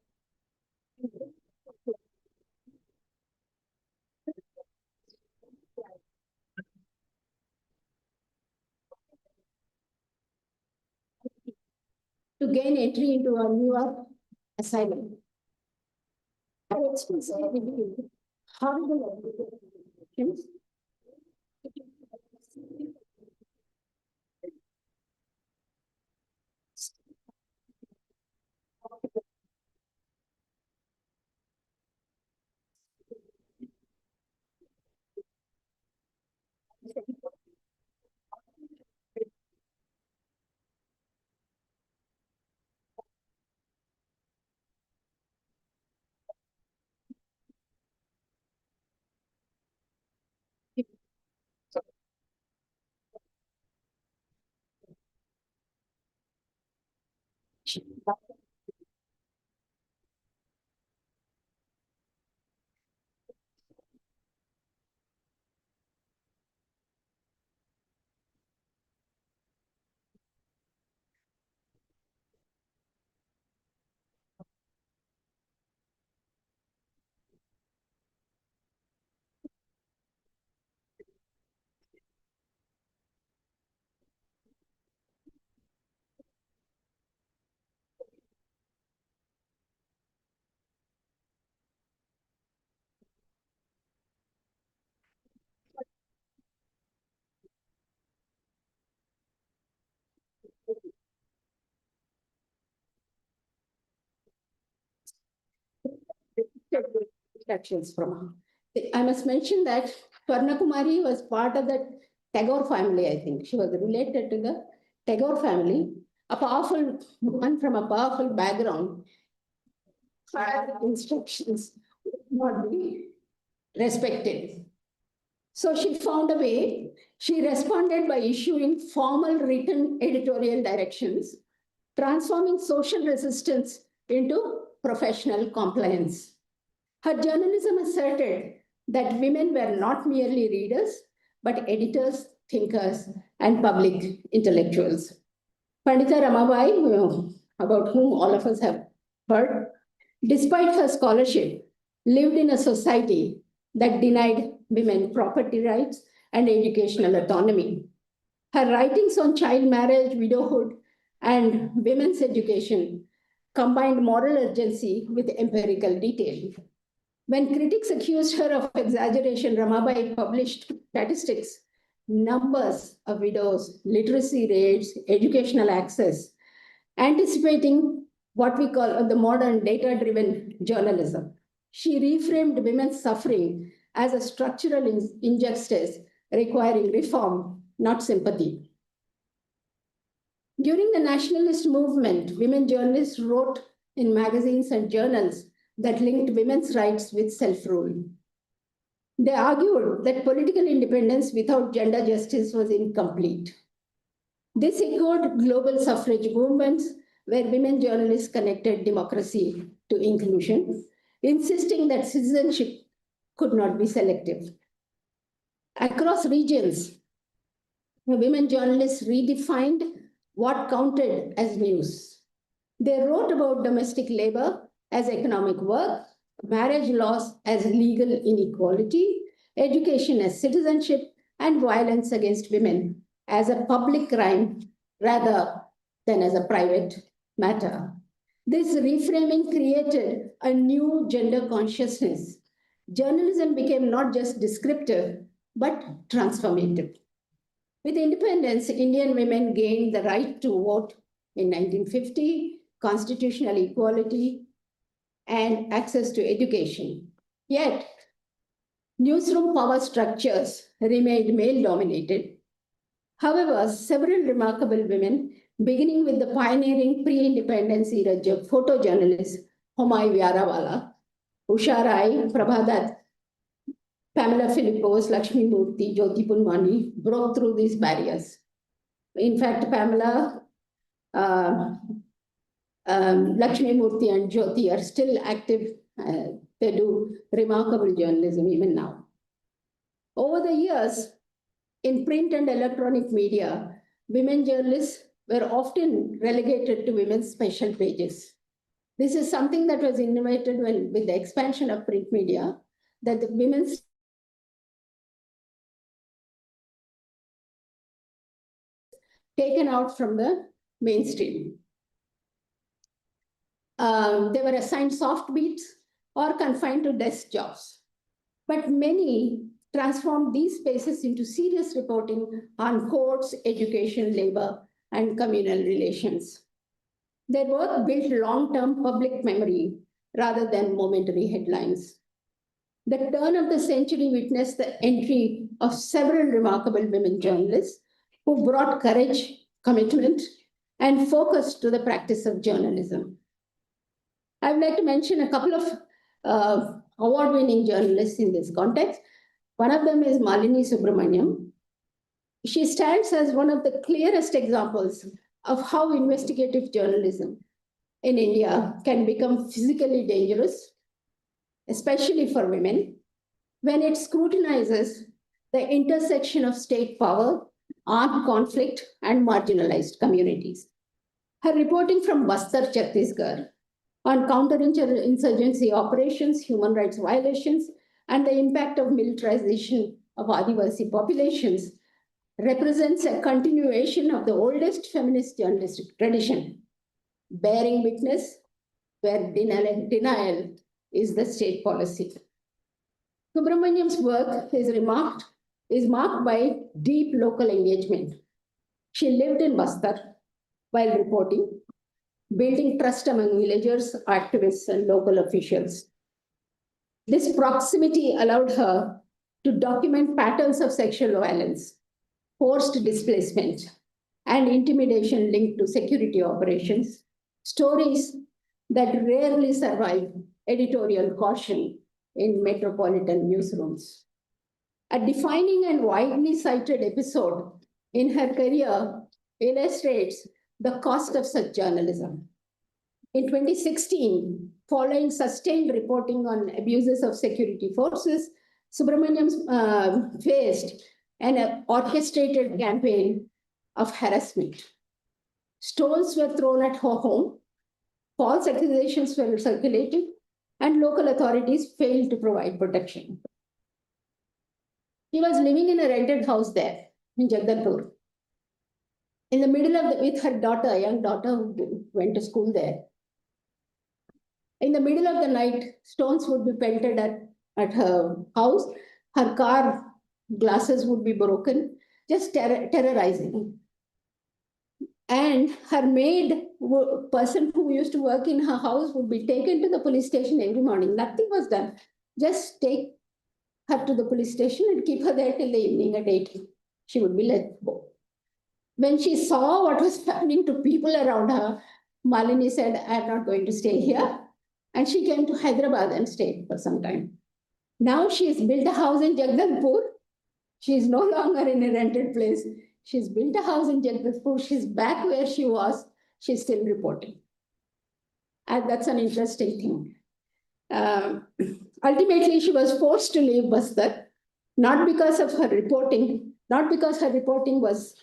to gain entry into a New York asylum. I explicitly revealed horrible allegations introductions from her. I must mention that Swarna Kumari was part of the Tagore family, I think. She was related to the Tagore family, a powerful woman from a powerful background. Her instructions would not be respected. So she found a way. She responded by issuing formal written editorial directions, transforming social resistance into professional compliance. Her journalism asserted that women were not merely readers, but editors, thinkers, and public intellectuals. Pandita Ramabai, about whom all of us have heard, despite her scholarship, lived in a society that denied women property rights and educational autonomy. Her writings on child marriage, widowhood, and women's education combined moral urgency with empirical detail. When critics accused her of exaggeration, Ramabai published statistics, numbers of widows, literacy rates, educational access, anticipating what we call the modern data-driven journalism. She reframed women's suffering as a structural injustice requiring reform, not sympathy. During the nationalist movement, women journalists wrote in magazines and journals that linked women's rights with self-rule. They argued that political independence without gender justice was incomplete. This echoed global suffrage movements where women journalists connected democracy to inclusion, insisting that citizenship could not be selective. Across regions, women journalists redefined what counted as news. They wrote about domestic labor as economic work, marriage laws as legal inequality, education as citizenship, and violence against women as a public crime rather than as a private matter. This reframing created a new gender consciousness. Journalism became not just descriptive, but transformative. With independence, Indian women gained the right to vote in 1950, constitutional equality, and access to education. Yet, newsroom power structures remained male-dominated. However, several remarkable women, beginning with the pioneering pre-independence era photojournalist Homai Vyarawala, Usha Rai, Prabha Dutt, Pamela Philippos, Lakshmi Murthy, Jyoti Punwani broke through these barriers. In fact, Pamela, Lakshmi Murthy and Jyoti are still active. They do remarkable journalism even now. Over the years, in print and electronic media, women journalists were often relegated to women's special pages. This is something that was innovated with the expansion of print media, that the women's taken out from the mainstream. They were assigned soft beats or confined to desk jobs. But many transformed these spaces into serious reporting on courts, education, labor, and communal relations. Their work built long-term public memory rather than momentary headlines. The turn of the century witnessed the entry of several remarkable women journalists who brought courage, commitment, and focus to the practice of journalism. I would like to mention a couple of award-winning journalists in this context. One of them is Malini Subramaniam. She stands as one of the clearest examples of how investigative journalism in India can become physically dangerous, especially for women, when it scrutinizes the intersection of state power, armed conflict, and marginalized communities. Her reporting from Bastar, Chhattisgarh, on counterinsurgency operations, human rights violations, and the impact of militarization of Adivasi populations represents a continuation of the oldest feminist journalistic tradition, bearing witness where denial is the state policy. Subramaniam's work is marked by deep local engagement. She lived in Bastar while reporting, building trust among villagers, activists, and local officials. This proximity allowed her to document patterns of sexual violence, forced displacement, and intimidation linked to security operations, stories that rarely survive editorial caution in metropolitan newsrooms. A defining and widely cited episode in her career illustrates the cost of such journalism. In 2016, following sustained reporting on abuses of security forces, Subramaniam faced an orchestrated campaign of harassment. Stones were thrown at her home, false accusations were circulated, and local authorities failed to provide protection. He was living in a rented house there in Jagdalpur. In the middle of with her daughter, a young daughter who went to school there. In the middle of the night, stones would be pelted at her house. Her car glasses would be broken, just terrorizing. And her maid, person who used to work in her house, would be taken to the police station every morning. Nothing was done. Just take her to the police station and keep her there till the evening at 8. She would be let go. When she saw what was happening to people around her, Malini said, I'm not going to stay here. And she came to Hyderabad and stayed for some time. Now she's built a house in Jagdalpur. She's no longer in a rented place. She's built a house in Jagdalpur. She's back where she was. She's still reporting. And that's an interesting thing. Ultimately, she was forced to leave Bastar, not because of her reporting, not because her reporting was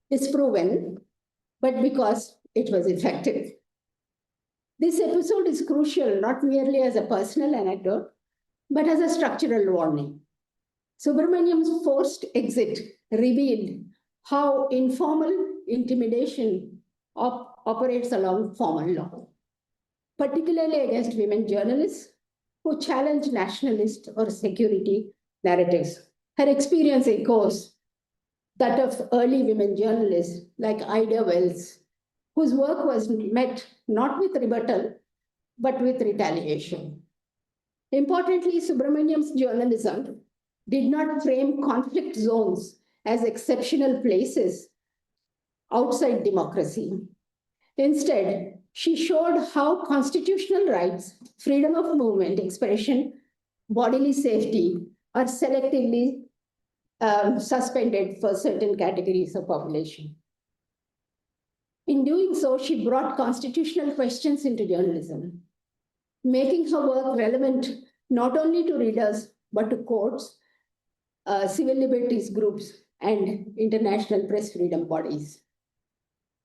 disproven, but because it was effective. This episode is crucial not merely as a personal anecdote, but as a structural warning. Subramaniam's forced exit revealed how informal intimidation operates along formal law, particularly against women journalists who challenge nationalist or security narratives. Her experience echoes that of early women journalists like Ida Wells, whose work was met not with rebuttal, but with retaliation. Importantly, Subramaniam's journalism did not frame conflict zones as exceptional places outside democracy. Instead, she showed how constitutional rights, freedom of movement, expression, bodily safety are selectively suspended for certain categories of population. In doing so, she brought constitutional questions into journalism, making her work relevant not only to readers, but to courts, civil liberties groups, and international press freedom bodies.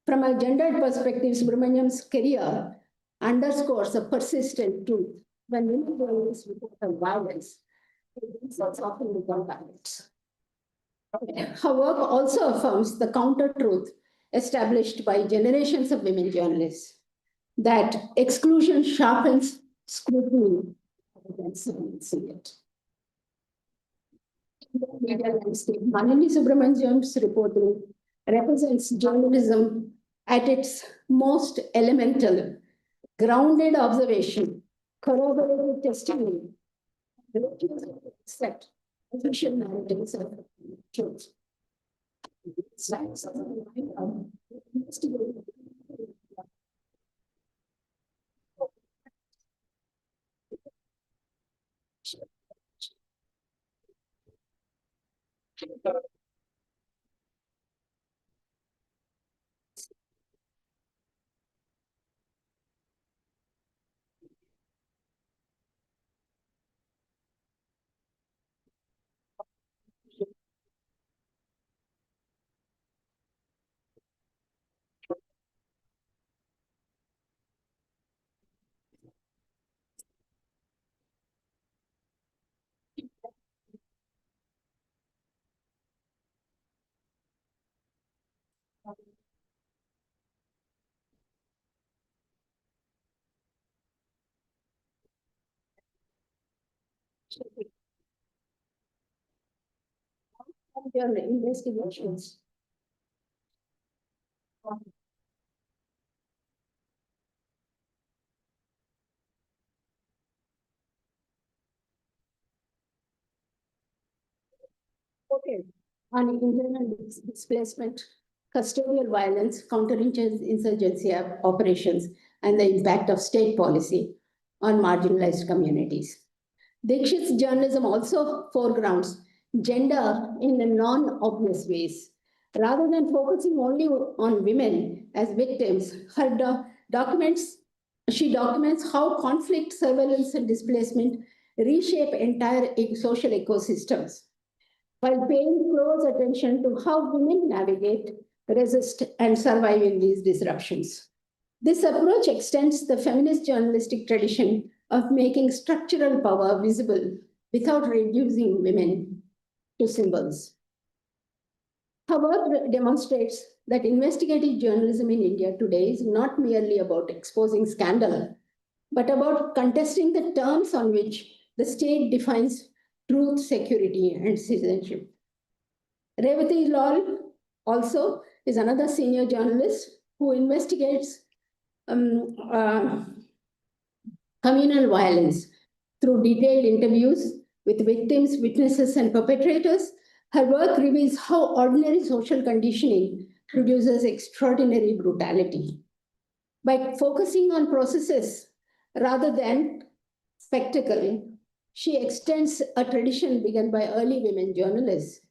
From a gendered perspective, Subramaniam's career underscores a persistent truth. When women journalists report on violence, results often become violence. Her work also affirms the counter-truth established by generations of women journalists, that exclusion sharpens scrutiny than silencing it. Media landscape. Malini Subramaniam's reporting represents journalism at its most elemental, grounded observation, corroborated testimony, set official narratives of truth. Investigations. reported on internal displacement, custodial violence, counterinsurgency operations, and the impact of state policy on marginalized communities. Dikshit's journalism also foregrounds gender in non-obvious ways. Rather than focusing only on women as victims, she documents how conflict, surveillance, and displacement reshape entire social ecosystems, while paying close attention to how women navigate, resist, and survive in these disruptions. This approach extends the feminist journalistic tradition of making structural power visible without reducing women to symbols. Her work demonstrates that investigative journalism in India today is not merely about exposing scandal, but about contesting the terms on which the state defines truth, security, and citizenship. Revati Lal also is another senior journalist who investigates communal violence through detailed interviews with victims, witnesses, and perpetrators. Her work reveals how ordinary social conditioning produces extraordinary brutality. By focusing on processes rather than spectacle, she extends a tradition begun by early women journalists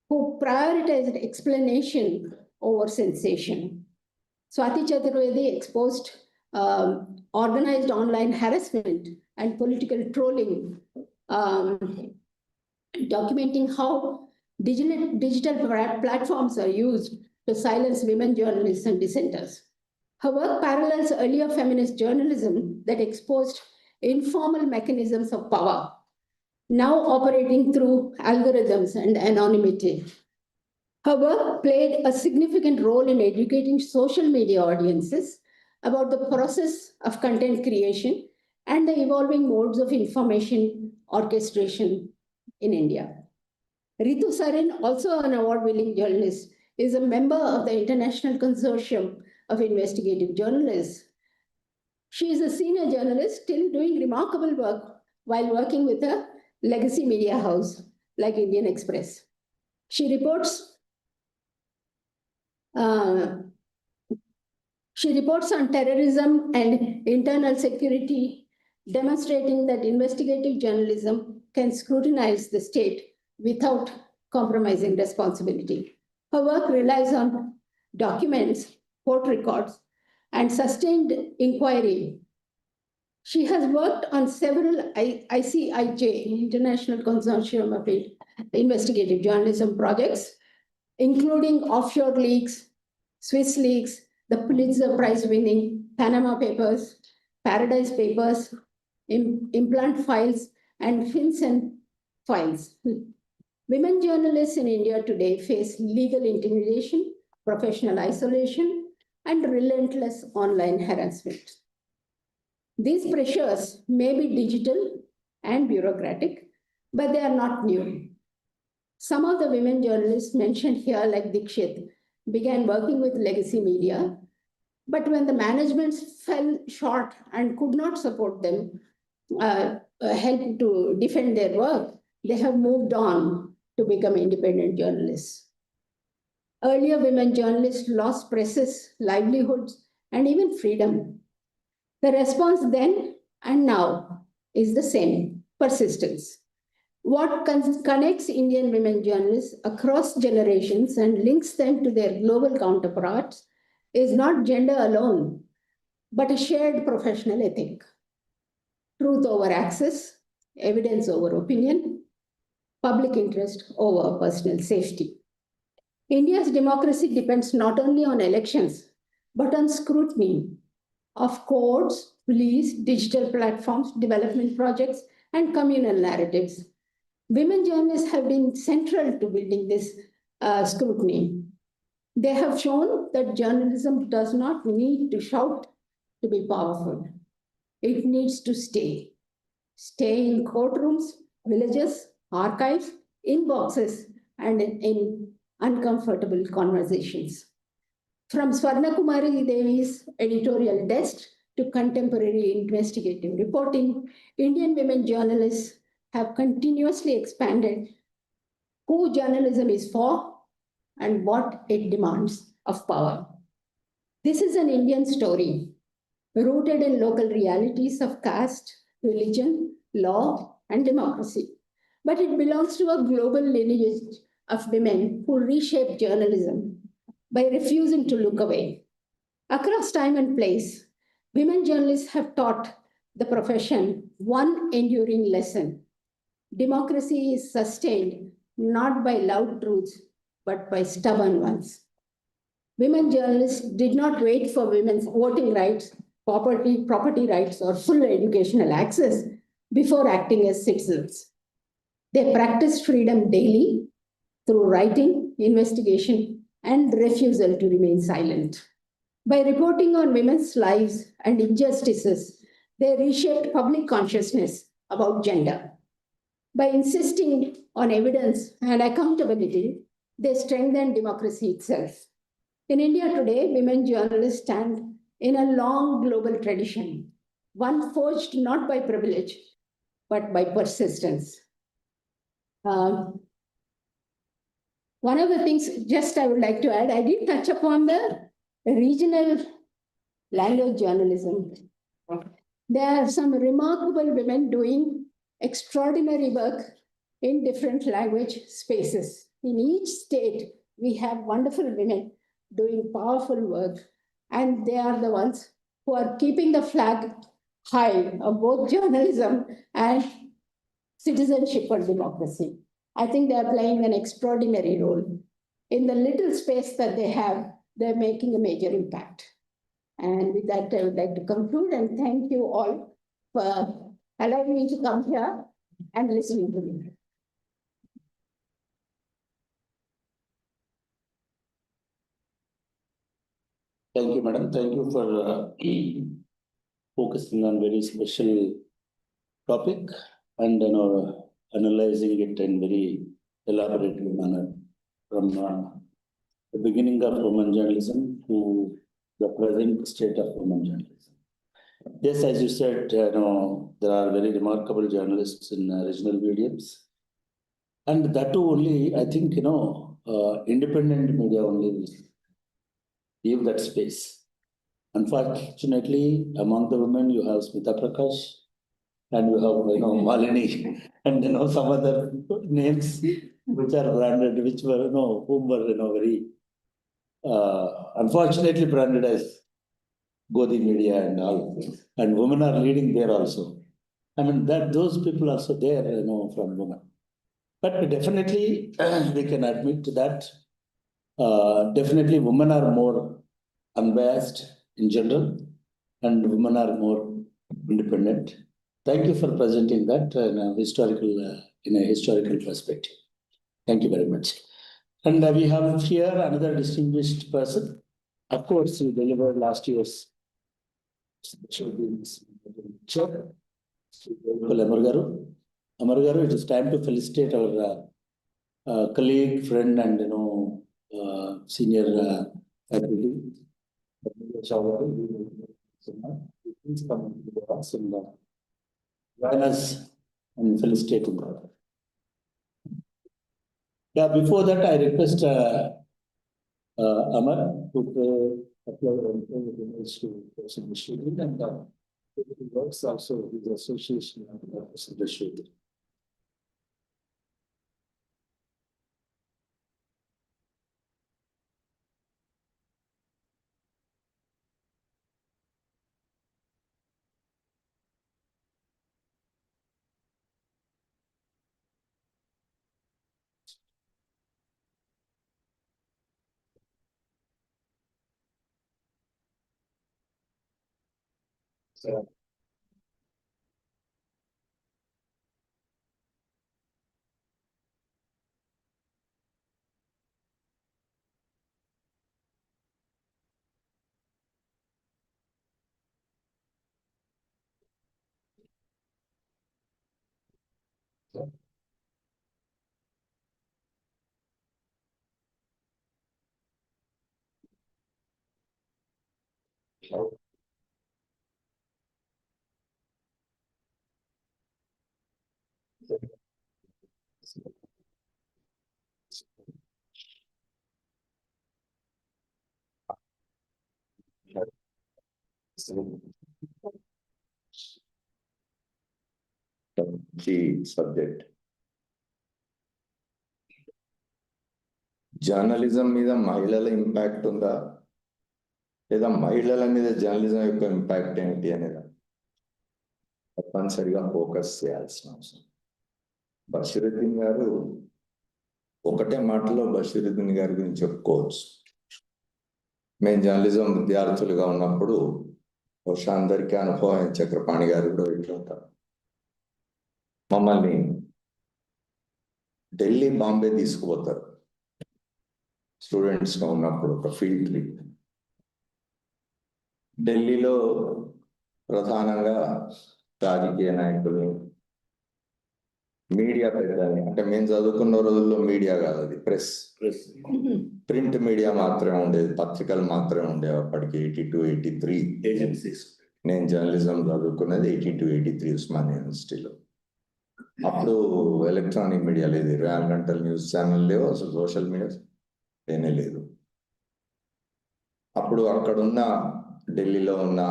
who prioritized explanation over sensation. Swati Chaturvedi exposed organized online harassment and political trolling, documenting how digital platforms are used to silence women journalists and dissenters. Her work parallels earlier feminist journalism that exposed informal mechanisms of power, now operating through algorithms and anonymity. Her work played a significant role in educating social media audiences about the process of content creation and the evolving modes of information orchestration in India. Ritu Sarin, also an award-winning journalist, is a member of the International Consortium of Investigative Journalists. She is a senior journalist still doing remarkable work while working with a legacy media house like Indian Express. She reports on terrorism and internal security, demonstrating that investigative journalism can scrutinize the state without compromising responsibility. Her work relies on documents, court records, and sustained inquiry. She has worked on several ICIJ, International Consortium of Investigative Journalism projects, including offshore leaks, Swiss leaks, the Pulitzer Prize winning Panama Papers, Paradise Papers, implant files, and FinCEN files. Women journalists in India today face legal intimidation, professional isolation, and relentless online harassment. These pressures may be digital and bureaucratic, but they are not new. Some of the women journalists mentioned here, like Dikshit, began working with legacy media, but when the managements fell short and could not support them, help to defend their work, they have moved on to become independent journalists. Earlier, women journalists lost presses, livelihoods, and even freedom. The response then and now is the same: persistence. What connects Indian women journalists across generations and links them to their global counterparts is not gender alone, but a shared professional ethic. Truth over access, evidence over opinion, public interest over personal safety. India's democracy depends not only on elections, but on scrutiny of courts, police, digital platforms, development projects, and communal narratives. Women journalists have been central to building this scrutiny. They have shown that journalism does not need to shout to be powerful. It needs to stay. Stay in courtrooms, villages, archives, inboxes, and in uncomfortable conversations. From Swarna Kumari Devi's editorial desk to contemporary investigative reporting, Indian women journalists have continuously expanded who journalism is for, and what it demands of power. This is an Indian story rooted in local realities of caste, religion, law, and democracy. But it belongs to a global lineage of women who reshaped journalism by refusing to look away. Across time and place, women journalists have taught the profession one enduring lesson. Democracy is sustained not by loud truths, but by stubborn ones. Women journalists did not wait for women's voting rights, property rights, or full educational access before acting as citizens. They practiced freedom daily through writing, investigation, and refusal to remain silent. By reporting on women's lives and injustices, they reshaped public consciousness about gender. By insisting on evidence and accountability, they strengthened democracy itself. In India today, women journalists stand in a long global tradition, one forged not by privilege, but by persistence. One of the things just I would like to add, I did touch upon the regional language journalism. There are some remarkable women doing extraordinary work in different language spaces. In each state, we have wonderful women doing powerful work, and they are the ones who are keeping the flag high of both journalism and citizenship and democracy. I think they are playing an extraordinary role. In the little space that they have, they're making a major impact. And with that, I would like to conclude and thank you all for allowing me to come here and listening to me. Thank you, madam. Thank you for focusing on very special topic and analyzing it in very elaborate manner from the beginning of women journalism to the present state of women journalism. Yes, as you said, there are very remarkable journalists in regional mediums, and that too only, I think, independent media only will give that space. Unfortunately, among the women, you have Smita Prakash, and you have, Malini, and some other names which are branded, which were, whom were, very unfortunately branded as Godi media and all, and women are leading there also. I mean, that those people also there, from women. But definitely, we can admit that definitely women are more unbiased in general, and women are more independent. Thank you for presenting that in a historical perspective. Thank you very much. And we have here another distinguished person. Of course, he delivered last year's chair. Amar Garu, it is time to felicitate our colleague, friend, and senior faculty. Please come to us and join us and felicitate him. Yeah, before that, I request Amar to apply to person issued and he works also with the association of person issued. So, subject journalism మీద మహిళల impact ఉందా లేదా మహిళల మీద journalism యొక్క impact ఏంటి అనేది తప్పనిసరిగా ఫోకస్ చేయాల్సిన అవసరం. బషీరుద్దీన్ గారు ఒకటే మాటలో బషీరుద్దీన్ గారి గురించి చెప్పుకోవచ్చు. మేము జర్నలిజం విద్యార్థులుగా ఉన్నప్పుడు బహుశా అందరికీ అనుభవం, చక్రపాణి గారు కూడా ఇట్లుంటారు, మమ్మల్ని ఢిల్లీ, బాంబే తీసుకుపోతారు స్టూడెంట్స్గా ఉన్నప్పుడు ఒక ఫీల్డ్ ట్రిప్. ఢిల్లీలో ప్రధానంగా రాజకీయ నాయకులు, మీడియా పెద్దల్ని, అంటే మేము చదువుకున్న రోజుల్లో మీడియా కాదు, అది ప్రెస్, ప్రింట్ మీడియా మాత్రమే ఉండేది, పత్రికలు మాత్రమే ఉండేవి అప్పటికి. 82, 83 ఏజెన్సీస్. నేను జర్నలిజం చదువుకున్నది 82, 83 ఉస్మానియా యూనివర్సిటీలో. అప్పుడు ఎలక్ట్రానిక్ మీడియా లేదు, 24 గంటల న్యూస్ ఛానల్ లేవు, అసలు సోషల్ మీడియా లేనే లేదు. అప్పుడు అక్కడున్న ఢిల్లీలో ఉన్న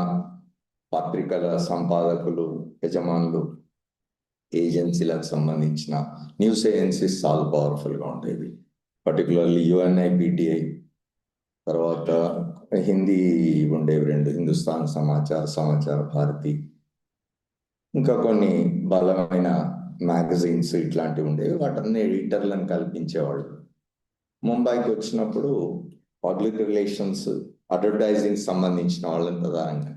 పత్రికల సంపాదకులు, యజమానులు, ఏజెన్సీలకు సంబంధించిన న్యూస్ ఏజెన్సీస్ చాలా పవర్ఫుల్గా ఉండేవి. పర్టికులర్లీ UNIPTI, తర్వాత హిందీ ఉండేవి 2, హిందుస్థాన్ సమాచార భారతి, ఇంకా కొన్ని బలమైన మ్యాగజైన్స్ ఇట్లాంటివి ఉండేవి. వాటన్ని ఎడిటర్లను కల్పించేవాళ్ళు. ముంబైకి వచ్చినప్పుడు పబ్లిక్ రిలేషన్స్, అడ్వర్టైజింగ్ సంబంధించిన వాళ్ళని ప్రధానంగా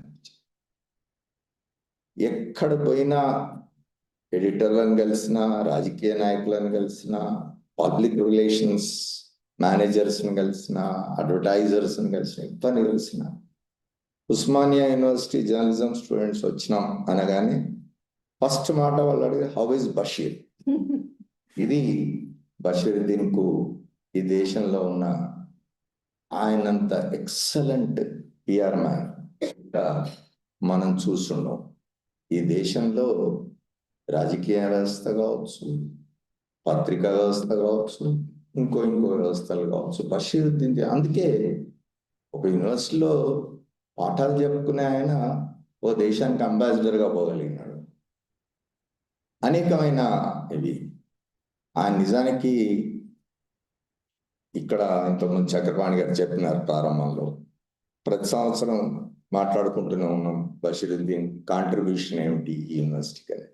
ఎక్కడ పోయినా ఎడిటర్లను కలిసిన, రాజకీయ నాయకులను కలిసిన, పబ్లిక్ రిలేషన్స్ మేనేజర్స్ని కలిసిన, అడ్వర్టైజర్స్ని కలిసిన, ఇవన్నీ కలిసిన. ఉస్మానియా యూనివర్సిటీ జర్నలిజం స్టూడెంట్స్ వచ్చినాం అనగానే ఫస్ట్ మాట వాళ్ళు అడిగే, హౌ ఇస్ బషీర్? ఇది బషీరుద్దీన్కు ఈ దేశంలో ఉన్న ఆయనంత ఎక్సలెంట్ PR మ్యాన్ మనం చూస్తున్నాం. ఈ దేశంలో రాజకీయ వ్యవస్థ కావచ్చు, పత్రికా వ్యవస్థ కావచ్చు, ఇంకో వ్యవస్థలు కావచ్చు, బషీరుద్దీన్. అందుకే ఒక యూనివర్సిటీలో పాఠాలు చెప్పుకునే ఆయన ఓ దేశానికి అంబాసిడర్గా పోగలిగినాడు. అనేకమైన ఇవి ఆ నిజానికి ఇక్కడ ఇంతకుముందు చక్రపాణి గారు చెప్పినారు ప్రారంభంలో, ప్రతి సంవత్సరం మాట్లాడుకుంటూనే ఉన్నాం బషీరుద్దీన్ కాంట్రిబ్యూషన్ ఏమిటి ఈ యూనివర్సిటీకి అని.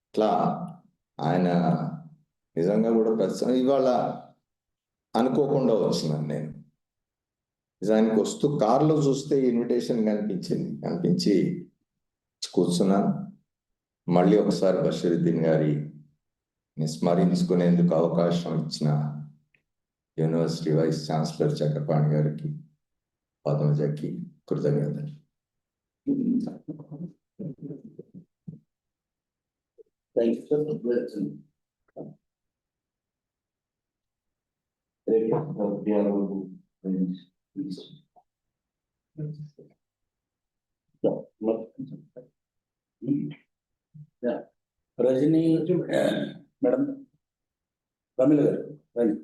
ఇట్లా ఆయన నిజంగా కూడా ప్రతి ఇవాళ అనుకోకుండా వచ్చినాను నేను. నిజానికి వస్తూ కారులో చూస్తే ఇన్విటేషన్ కనిపించి కూర్చున్నాను. మళ్ళీ ఒకసారి బషీరుద్దీన్ గారిని స్మరించుకునేందుకు అవకాశం ఇచ్చిన యూనివర్సిటీ వైస్ ఛాన్సలర్ చక్రపాణి గారికి, పద్మజకి కృతజ్ఞతలు. రజనీ మేడం, ప్రమిళ గారు రండి.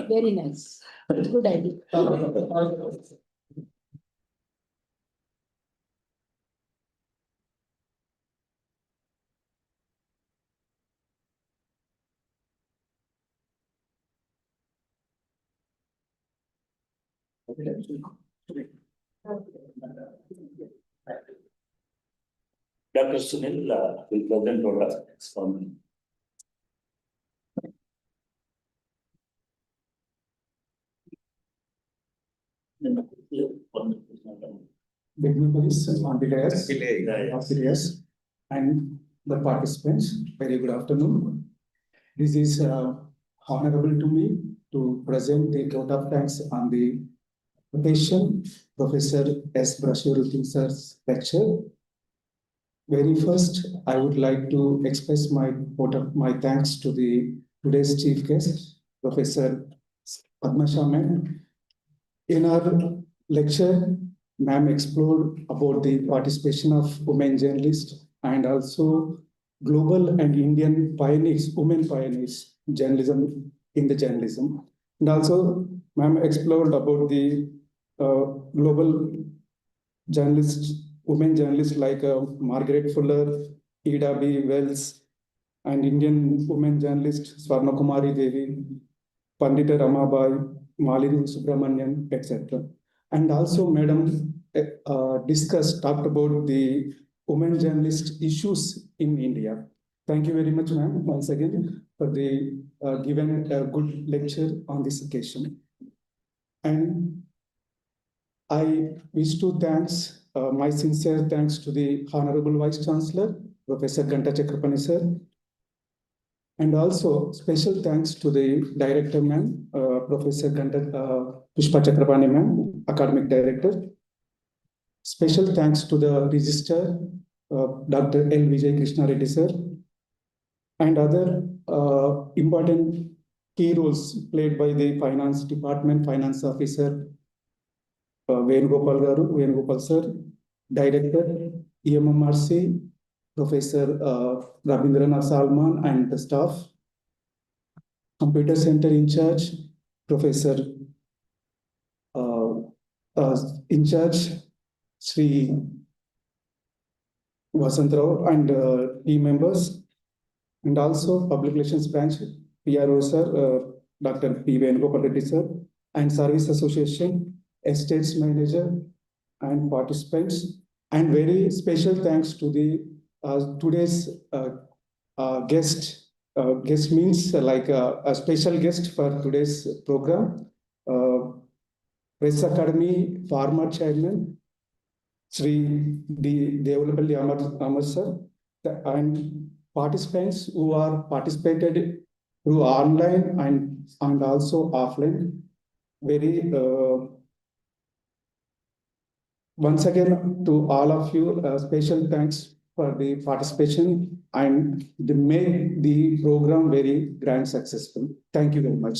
Very nice. Good idea. Dr. Sunil will present our experiment. Dignitaries on the dais and the participants, very good afternoon. This is honorable to me to present the vote of thanks on the Attention, Professor S. Brashuruddin sir's lecture. Very first, I would like to express my vote of my thanks to the today's chief guest, Professor Padmasha ma'am. In our lecture, ma'am explored about the participation of women journalists and also global and Indian pioneers, women pioneers, journalism in the journalism. And also, ma'am explored about the global journalists, women journalists like Margaret Fuller, Ida B. Wells, and Indian women journalist Swarna Kumari Devi, Pandita Ramabai, Malini Subramanian, etc. And also, Madam talked about the women journalist issues in India. Thank you very much, ma'am, once again for the given a good lecture on this occasion. And I wish to thanks my sincere thanks to the Honorable Vice Chancellor, Professor Ganta Chakrapani sir, and also special thanks to the Director ma'am, Professor Ganta Pushpa Chakrapani ma'am, Academic Director. Special thanks to the Registrar, Dr. L. Vijay Krishna Reddy sir, and other important key roles played by the Finance Department, Finance Officer, Venugopal sir, Director, EMMRC, Professor Rabindranath Salman and the staff, Computer Center in charge, Professor in charge, Sri Vasantrao and team members, and also Public Relations Branch, PRO sir, Dr. P. Venugopal Reddy sir, and Service Association, Estates Manager, and participants. And very special thanks to the today's guest. Guest means like a special guest for today's program. Press Academy former chairman, Sri D. Devolapalli Amar sir, and participants who are participated through online and also offline. Very once again to all of you, special thanks for the participation and make the program very grand successful. Thank you very much.